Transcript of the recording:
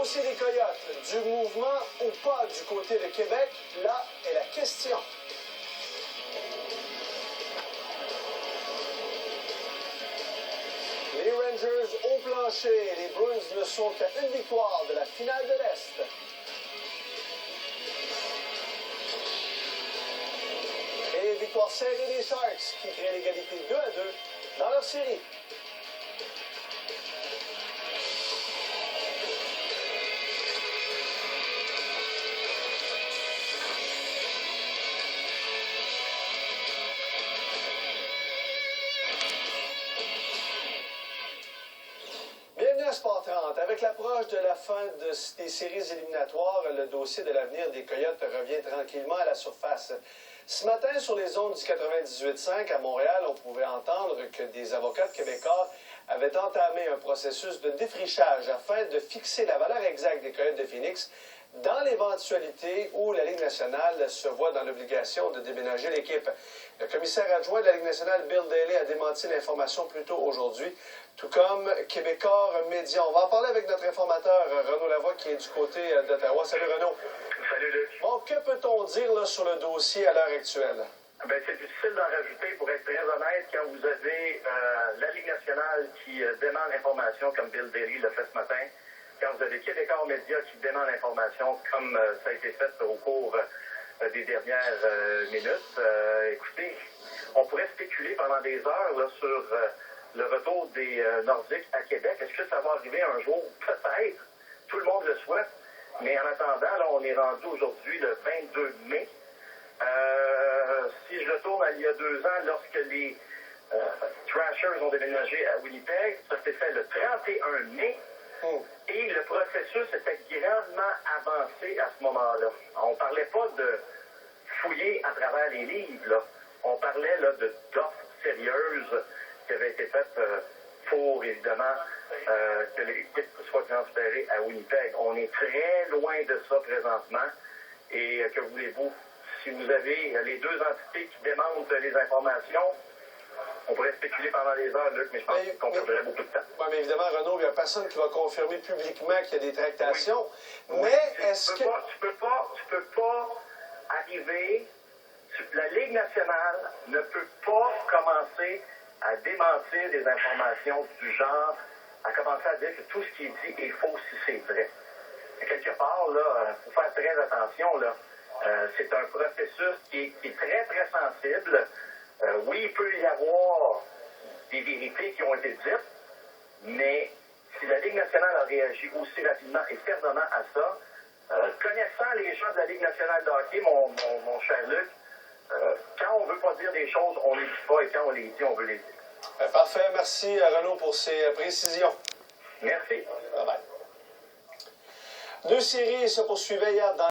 dossier des Coyotes, du mouvement ou pas du côté de Québec, là est la question. Les Rangers au plancher, les Bruins ne sont qu'à une victoire de la finale de l'Est. Et victoire serrée des Sharks qui crée l'égalité 2-2 dans leur série. Bienvenue à Sport 30. Avec l'approche de la fin des séries éliminatoires, le dossier de l'avenir des Coyotes revient tranquillement à la surface. Ce matin, sur les ondes du 98.5 à Montréal, on pouvait entendre que des avocats québécois avaient entamé un processus de défrichage afin de fixer la valeur exacte des Coyotes de Phoenix dans l'éventualité où la Ligue nationale se voit dans l'obligation de déménager l'équipe. Le commissaire adjoint de la Ligue nationale, Bill Daly, a démenti l'information plus tôt aujourd'hui, tout comme Québécois Média. On va en parler avec notre informateur Renaud Lavoie qui est du côté d'Ottawa. Salut Renaud. Salut Luc. Bon, que peut-on dire là, sur le dossier à l'heure actuelle? Ben, c'est difficile d'en rajouter, pour être très honnête, quand vous avez la Ligue nationale qui dément l'information, comme Bill Daly l'a fait ce matin, quand vous avez Québécois Média qui dément l'information, comme ça a été fait au cours des dernières minutes. Écoutez, on pourrait spéculer pendant des heures là, sur le retour des Nordiques à Québec. Est-ce que ça va arriver un jour? Peut-être. Tout le monde le souhaite. Mais en attendant, là, on est rendu aujourd'hui le 22 mai. Si je retourne à il y a 2 ans, lorsque les Thrashers ont déménagé à Winnipeg, ça s'est fait le 31 mai. Et le processus était grandement avancé à ce moment-là. On ne parlait pas de fouiller à travers les livres. Là. On parlait là, d'offres sérieuses qui avaient été faites pour, évidemment, que l'équipe soit transférée à Winnipeg. On est très loin de ça présentement. Et que voulez-vous? Si vous avez les deux entités qui démentent les informations, on pourrait spéculer pendant des heures, Luc, mais je pense qu'on perdrait beaucoup de temps. Oui, mais évidemment, Renaud, il n'y a personne qui va confirmer publiquement qu'il y a des tractations. Oui. Mais est-ce que... Tu peux pas arriver... La Ligue nationale ne peut pas commencer à démentir des informations du genre, à commencer à dire que tout ce qui est dit est faux si c'est vrai. Et quelque part, là, il faut faire très attention, là. C'est un processus qui est très, très sensible. Oui, il peut y avoir des vérités qui ont été dites, mais si la Ligue nationale a réagi aussi rapidement et fermement à ça, connaissant les gens de la Ligue nationale de hockey, mon cher Luc, quand on ne veut pas dire des choses, on ne les dit pas, et quand on les dit, on veut les dire. Parfait. Merci Renaud pour ces précisions. Merci. Bye bye. 2 séries se poursuivaient hier dans